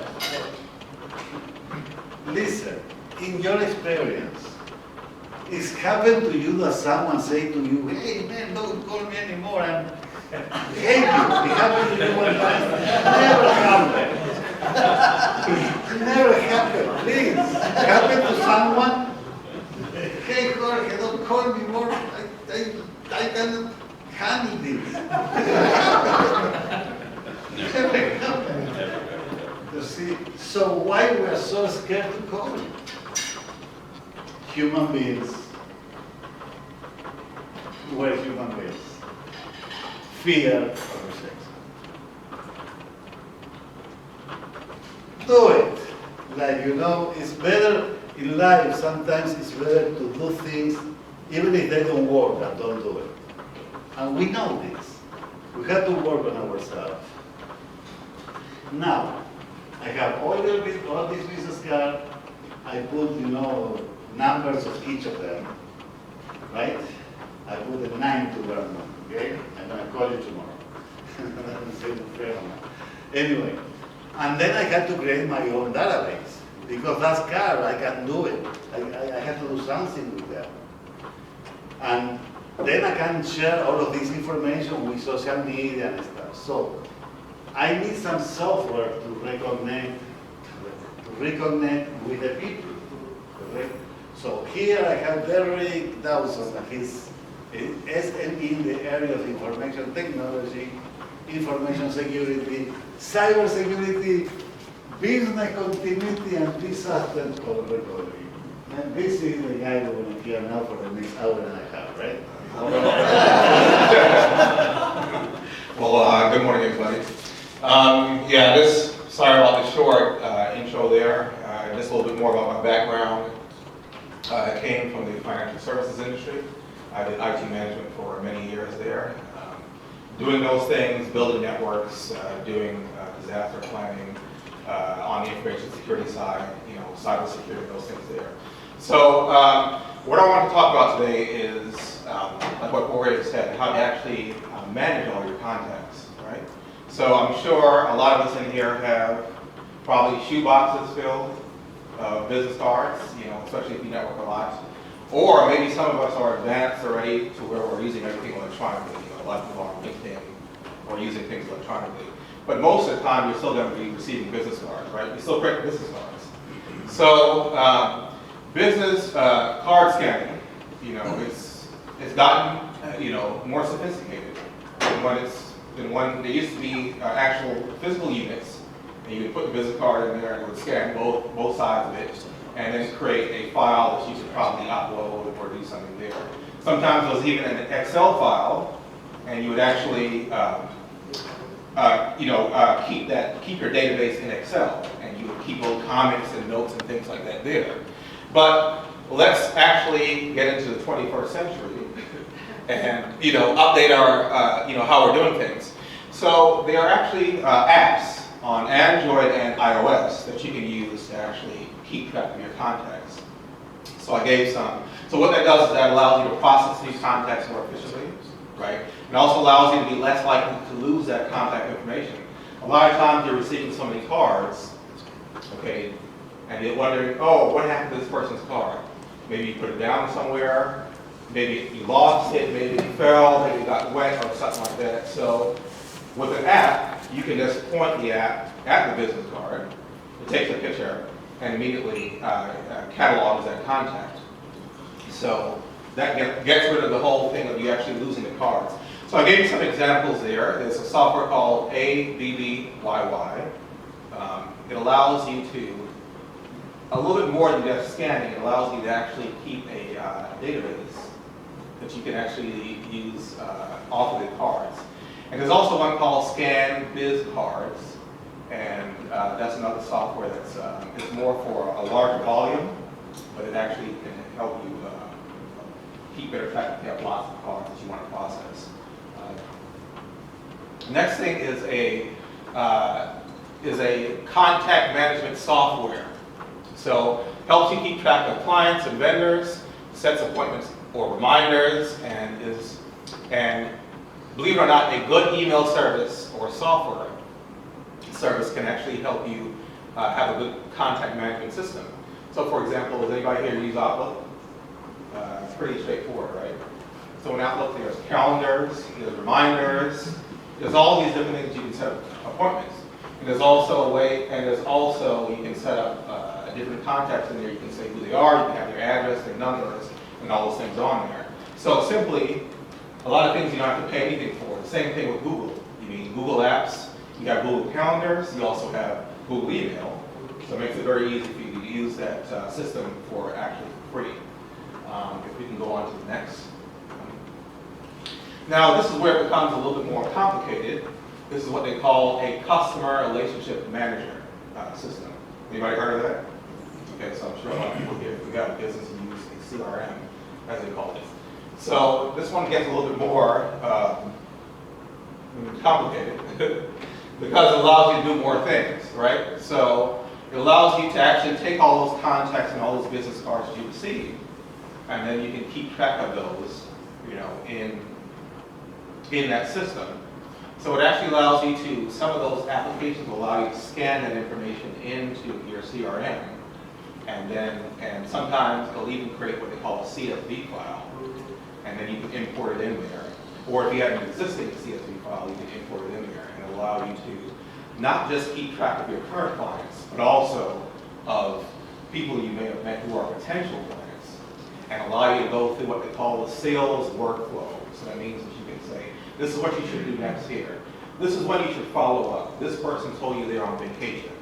Listen, in your experience, it's happened to you that someone say to you, hey man, don't call me anymore, I hate you. It happened to you one time. Never happened. Never happened, please. Happened to someone, hey Jorge, don't call me more, I cannot handle this. Never happened. You see, so why we are so scared to call? Human beings. We're human beings. Fear of rejection. Do it. Like, it's better in life, sometimes it's better to do things, even if they don't work, and don't do it. And we know this. We have to work on ourselves. Now, I have all these business cards. I put, numbers of each of them, right? I put a 9 to learn them, okay? I'm going to call you tomorrow. Anyway, and then I had to create my own database, because that's card, I can do it. I have to do something with that. And then I can share all of this information with social media and stuff. So I need some software to reconnect with the people, correct? So here I have Derrick Dawson, he's SME in the area of information technology, information security, cyber security, business continuity, and disaster recovery. And this is the guy we're going to hear now for the next hour and a half, right? Well, good morning, everybody. Sorry about the short intro there. Just a little bit more about my background. I came from the financial services industry. I did IT management for many years there. Doing those things, building networks, doing disaster planning on the information security side, cyber security, those things there. So what I want to talk about today is, like what Jorge said, how to actually manage all your contacts, right? So I'm sure a lot of us in here have probably shoe boxes filled of business cards, especially if you network a lot. Or maybe some of us are advanced already to where we're using everything electronically, like we're on LinkedIn or using things electronically. But most of the time, you're still going to be receiving business cards, right? You still print business cards. So business card scanning, it's gotten more sophisticated than when there used to be actual physical units, and you would put the business card in there and it would scan both sides of it, and then create a file that you could probably upload or do something there. Sometimes it was even an Excel file, and you would actually keep your database in Excel, and you would keep little comments and notes and things like that there. But let's actually get into the 21st century and update our how we're doing things. So there are actually apps on Android and iOS that you can use to actually keep track of your contacts. So I gave some. So what that does is that allows you to process these contacts more efficiently, right? It also allows you to be less likely to lose that contact information. A lot of times you're receiving so many cards, okay, and you're wondering, oh, what happened to this person's card? Maybe you put it down somewhere, maybe you lost it, maybe it fell, maybe it got wet or something like that. So with an app, you can just point the app at the business card, it takes a picture, and immediately catalogs that contact. So that gets rid of the whole thing of you actually losing the cards. So I gave you some examples there. There's a software called ABBYY. It allows you to, a little bit more than just scanning, it allows you to actually keep a database that you can actually use off of the cards. And there's also one called Scan Biz Cards, and that's another software that's it's more for a larger volume, but it actually can help you keep better track if you have lots of cards that you want to process. Next thing is a contact management software. So helps you keep track of clients and vendors, sets appointments or reminders, and believe it or not, a good email service or software service can actually help you have a good contact management system. So for example, does anybody here use Outlook? It's pretty straightforward, right? So in Outlook, there's calendars, there's reminders, there's all these different things you can set up appointments. And there's also you can set up different contacts in there. You can say who they are, you can have their address, their numbers, and all those things on there. So simply, a lot of things you don't have to pay anything for. The same thing with Google. You need Google Apps, you got Google Calendars, you also have Google Email. So it makes it very easy for you to use that system for actually free. If we can go on to the next. Now this is where it becomes a little bit more complicated. This is what they call a customer relationship manager system. Anybody heard of that? Okay, so I'm sure a lot of people here, if we got a business and use a CRM, as they call it. So this one gets a little bit more complicated because it allows you to do more things, right? So it allows you to actually take all those contacts and all those business cards that you receive, and then you can keep track of those, in that system. So it actually allows you to, some of those applications will allow you to scan that information into your CRM, and sometimes it'll even create what they call a CSV file, and then you can import it in there. Or if you have an existing CSV file, you can import it in there, and it'll allow you to not just keep track of your current clients, but also of people you may have met who are potential clients. and allow you to go through what they call the sales workflow. So that means that you can say, this is what you should do next here. This is when you should follow up. This person told you they're on vacation.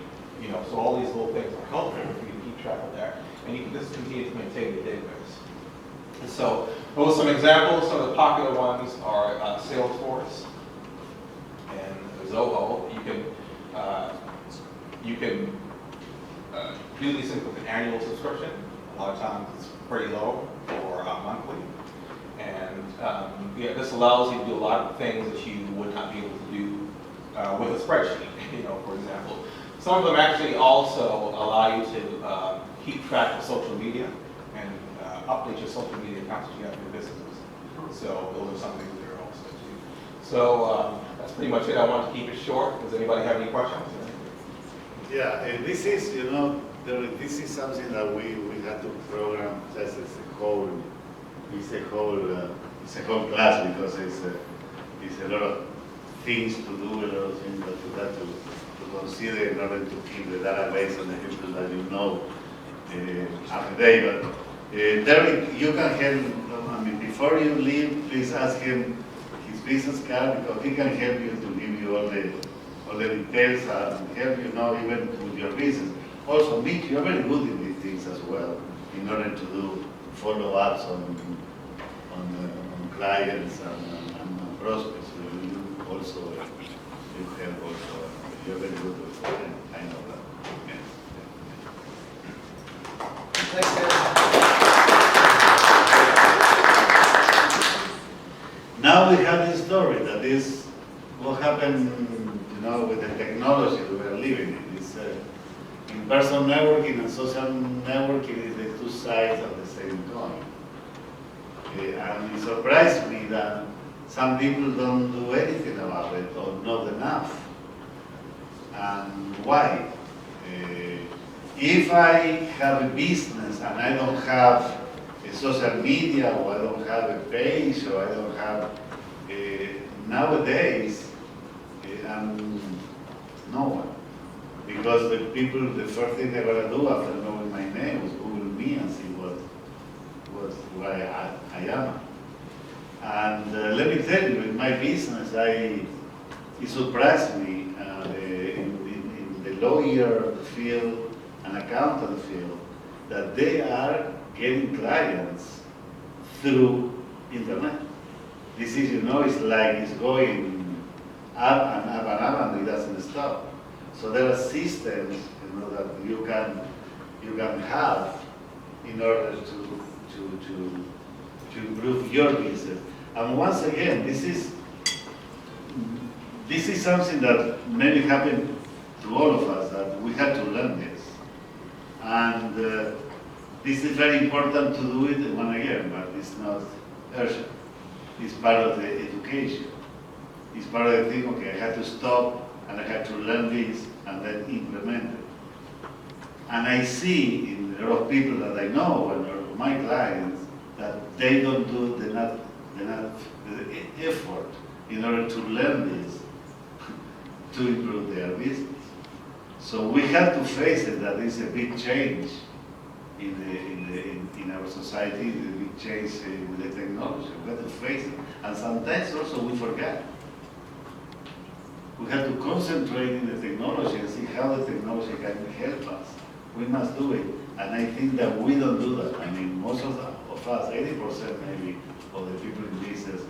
You know, so all these little things are helpful for you to keep track of that, and you can just continue to maintain your database. And so those are some examples. Some of the popular ones are Salesforce and Zoho. You can do these things with an annual subscription. A lot of times it's pretty low, or monthly. And yeah, this allows you to do a lot of things that you would not be able to do with a spreadsheet. You know, for example, some of them actually also allow you to keep track of social media and update your social media accounts that you have for your businesses. So those are some things there also too. So that's pretty much it. I want to keep it short. Does anybody have any questions? Yeah, and this is, you know, this is something that we had to program just as a whole. It's a whole class because it's a lot of things to do, a lot of things that you have to consider in order to keep the database and the people that you know up to date. But Derek, you can help. I mean, before you leave, please ask him his business card because he can help you to give you all the details and help you know even with your business. Also, Mitch, you're very good in these things as well, in order to do follow-ups on clients and prospects. You also you help also. You're very good with that. I know that. Yeah. Now we have this story that is what happened, you know, with the technology we are living in. It's in-person networking and social networking is the two sides of the same coin. And it surprised me that some people don't do anything about it or not enough. And why? If I have a business and I don't have a social media, or I don't have a page, or I don't have, nowadays, no one. Because the people, the first thing they're going to do after knowing my name is Google me and see what I am. And let me tell you, in my business, it surprised me in the lawyer field and accountant field that they are getting clients through internet. This is, you know, it's like it's going up and up and up and it doesn't stop. So there are systems, you know, that you can have in order to improve your business. And once again, this is something that maybe happened to all of us, that we had to learn this. And this is very important to do it one again, but it's not urgent. It's part of the education. It's part of the thing, okay, I had to stop and I had to learn this and then implement it. And I see in a lot of people that I know and my clients that they don't do the effort in order to learn this to improve their business. So we have to face it, that is a big change in our society, the big change with the technology. We have to face it. And sometimes also we forget. We have to concentrate in the technology and see how the technology can help us. We must do it. And I think that we don't do that. I mean, most of us, 80% maybe, of the people in business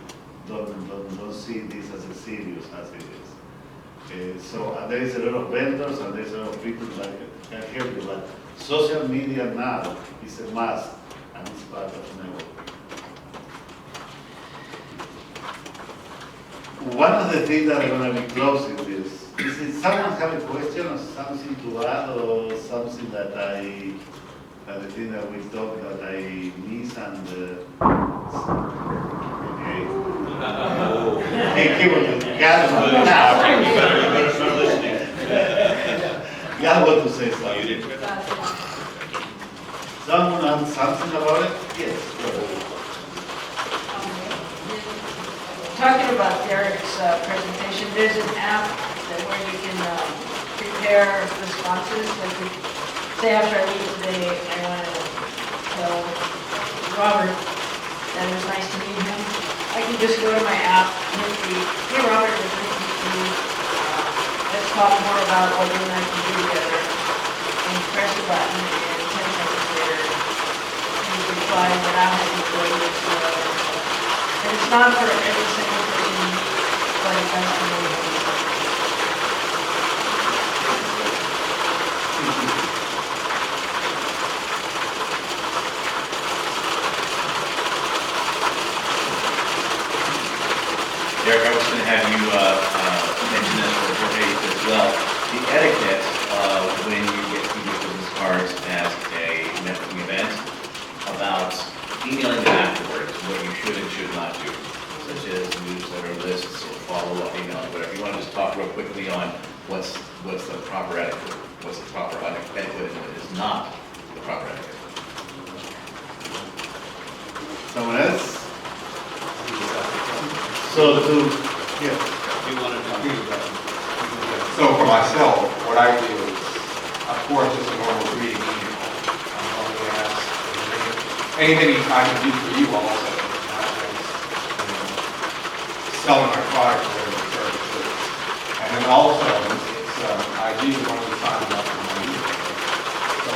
don't see this as serious as it is. So there is a lot of vendors and there is a lot of people that can help you. But social media now is a must and it's part of networking. One of the things that I'm going to be closing is if someone have a question or something to add or something that the thing that we talked that I miss and okay. Hey, keep on You better start listening. Yeah, what to say You something. didn't. Someone has something about it? Yes. Go ahead. Talking about Derek's presentation, there's an app where you can prepare responses. Like, say after I leave today, I want to tell Robert, and it was nice to meet him. I can just go to my app, hit the, hey Robert, let's talk more about what you and I can do together. And press the button, and 10 seconds later, he's replying that I have enjoyed this. And it's not for every single person you meet, but it does for me. Derek, I was going to have you mention this, or Jorge as well. The etiquette when you get your business cards at a networking event about emailing them afterwards, what you should and should not do, such as newsletter lists or follow-up emails, whatever. You want to just talk real quickly on what's the proper etiquette, what's the proper etiquette, and what is not the proper etiquette. Someone else? So yeah. You want to talk about So for myself, what I do is, of course, just a normal greeting email. Anything I can do for you also, selling my product or whatever services. And then also, I do want to sign up for my email. So,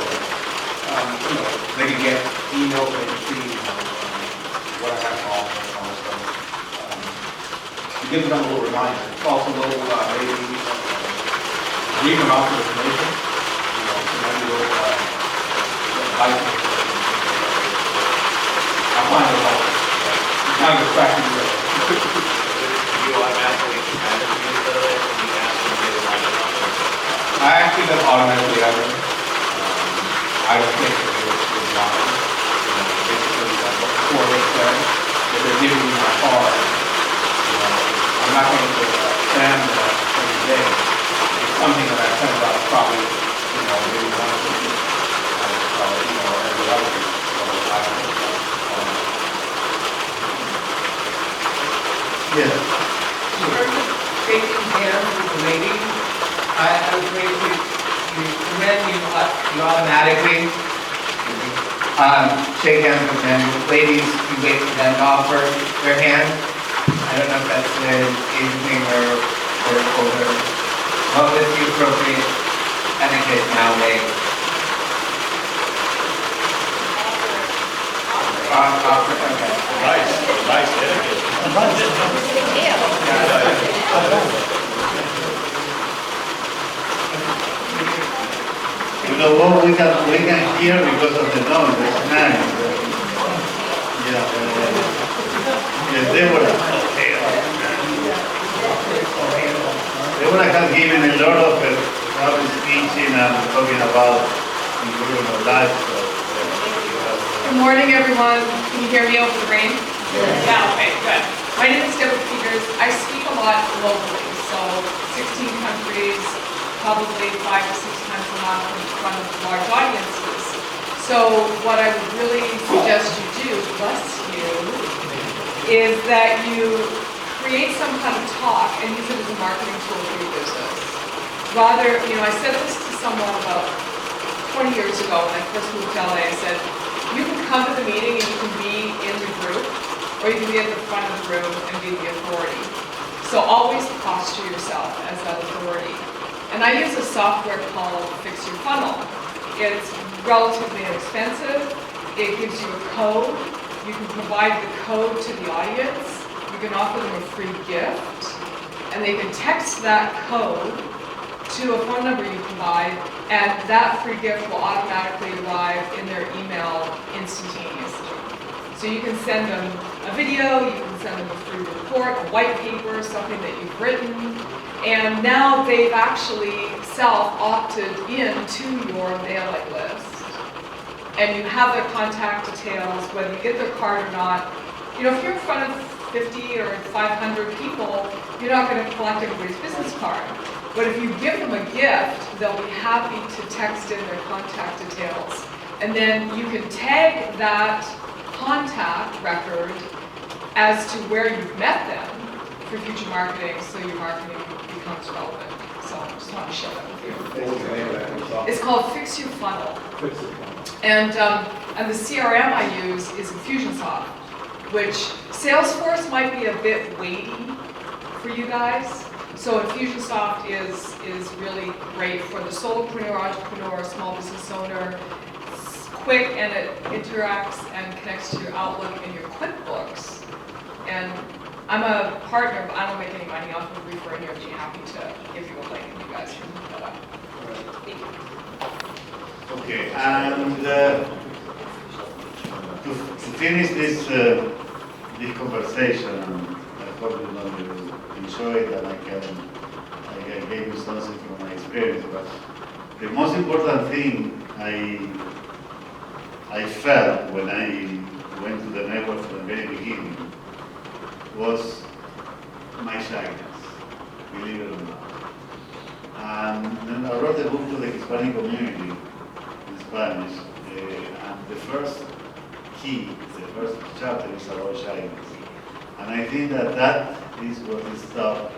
they can get emails, they can see what I have to offer and also. To give them a little reminder. It's also a little, maybe, read them out for information, so maybe a little, advice. I find it helpful. It's kind of attractive. You automatically add it to the list, and you ask them to get a line of I actually don't automatically add them. I don't think that it's wrong. Basically, like what the core list says, if they're giving me my card, I'm not going to spam that every day. It's something that I send out probably, maybe once a week, every other week. So I don't think that's Yes. In terms of shaking hands with the lady, I was going to recommend you automatically shake hands with them. Ladies, you wait for them to offer their hand. I don't know if that's an Asian thing or older. What was the appropriate etiquette nowadays? Offer, okay. Nice etiquette. You know what, we can hear because of the noise, it's nice. Yeah. Yes, Deborah has given a lot of public speaking and talking about improving our lives. Good morning, everyone. Can you hear me over the rain? Yeah, okay, good. My name is Deborah Peters. I speak a lot globally, so 16 countries, probably 5 to 6 times a month in front of large audiences. So what I would really suggest you do, bless you, is that you create some kind of talk and use it as a marketing tool for your business. Rather, I said this to someone about 20 years ago when I first moved to LA. I said, you can come to the meeting and you can be in the group, or you can be at the front of the room and be the authority. So always posture yourself as that authority. And I use a software called Fix Your Funnel. It's relatively inexpensive. It gives you a code. You can provide the code to the audience. You can offer them a free gift. And they can text that code to a phone number you provide, and that free gift will automatically arrive in their email instantaneously. So you can send them a video, you can send them a free report, a white paper, something that you've written, and now they've actually self-opted into your mailing list. And you have their contact details, whether you get their card or not. If you're in front of 50 or 500 people, you're not going to collect everybody's business card. But if you give them a gift, they'll be happy to text in their contact details. And then you can tag that contact record as to where you've met them for future marketing, so your marketing becomes relevant. So I just want to share that with you. It's called Fix Your Funnel. And the CRM I use is Infusionsoft, which Salesforce might be a bit weighty for you guys. So Infusionsoft is really great for the solopreneur, entrepreneur, small business owner. It's quick and it interacts and connects to your Outlook and your QuickBooks. And I'm a partner, but I don't make any money off of referring you. I'd be happy to give you a link and you guys can look that up. Thank you. Okay, and to finish this conversation, I hope you enjoy it and I gave you something from my experience. But the most important thing I felt when I went to the network from the very beginning was my shyness, believe it or not. And then I wrote a book to the Hispanic community in Spanish, and the first key, the first chapter is about shyness. And I think that is what is taught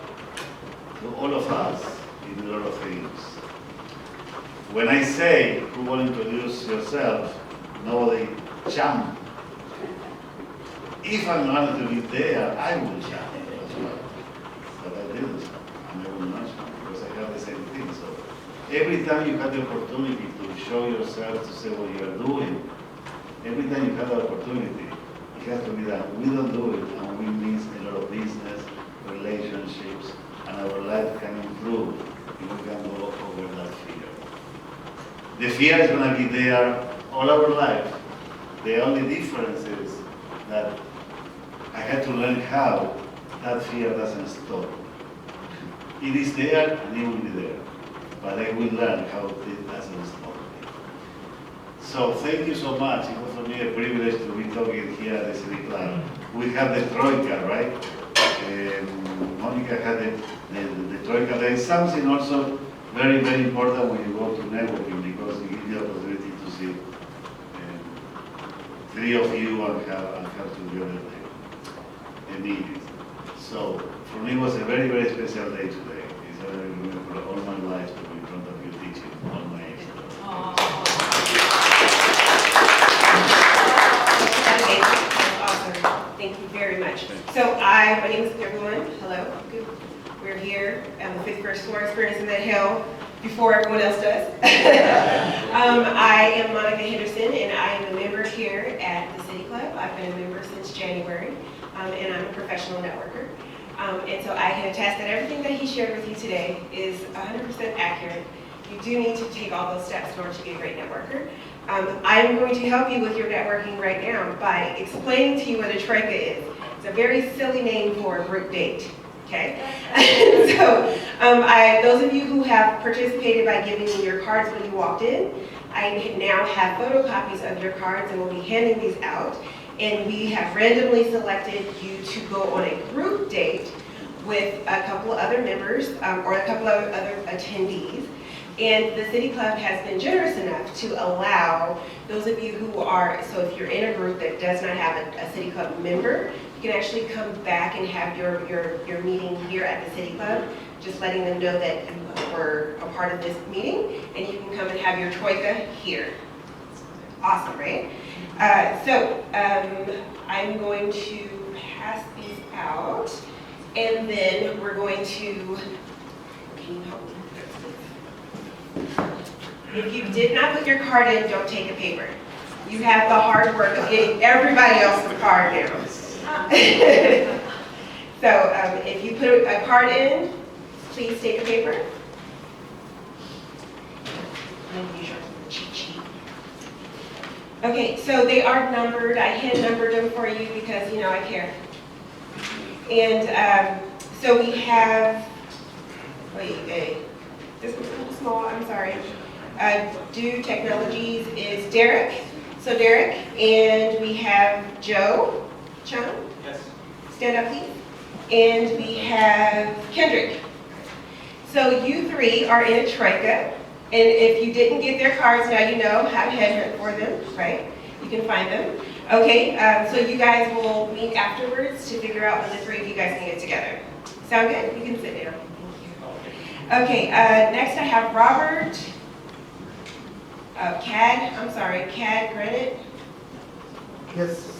to all of us in a lot of things. When I say, who will introduce yourself, nobody jump. If I'm going to be there, I will jump as well. But I didn't jump, and I will not jump because I have the same thing. So every time you have the opportunity to show yourself, to say what you are doing, every time you have the opportunity, it has to be done. We don't do it, and we miss a lot of business, relationships, and our life can improve if we can go over that fear. The fear is going to be there all our life. The only difference is that I had to learn how that fear doesn't stop. It is there and it will be there, but I will learn how it doesn't stop. So thank you so much. It was for me a privilege to be talking here at the City Club. We have the Troika, right? Monica had the Troika. There is something also very, very important when you go to networking because you give the opportunity to see three of you and have together the meeting. So for me it was a very, very special day today. It's a very remember all my life to be in front of you teaching all my age. Awesome. Thank you very much. So my name is everyone. Hello. We're here on the 51st floor experiencing that hill before everyone else does. I am Monica Henderson and I am a member here at the City Club. I've been a member since January and I'm a professional networker. And so I can attest that everything that he shared with you today is 100% accurate. You do need to take all those steps in order to be a great networker. I'm going to help you with your networking right now by explaining to you what a troika is. It's a very silly name for a group date, okay? So those of you who have participated by giving me your cards when you walked in, I now have photocopies of your cards and we'll be handing these out. And we have randomly selected you to go on a group date with a couple of other members or a couple of other attendees. And the City Club has been generous enough to allow those of you who are, so if you're in a group that does not have a City Club member, you can actually come back and have your meeting here at the City Club, just letting them know that we're a part of this meeting, and you can come and have your troika here. Awesome, right? I'm going to pass these out, and then we're going to, can you help me? If you did not put your card in, don't take a paper. You have the hard work of getting everybody else's card now. So if you put a card in, please take a paper. And use your cheat sheet. Okay, so they are numbered. I hand numbered them for you because, you know, I care. And so we have, this was a little small, I'm sorry. Do Technologies is Derek. So Derek, and we have Joe Chung. Yes. Stand up, please. And we have Kendrick. So you three are in a troika. And if you didn't get their cards, now you know how to head for them, right? You can find them. Okay, so you guys will meet afterwards to figure out when the three of you guys can get together. Sound good? You can sit down. Okay, next I have Robert CAD Granite. Yes.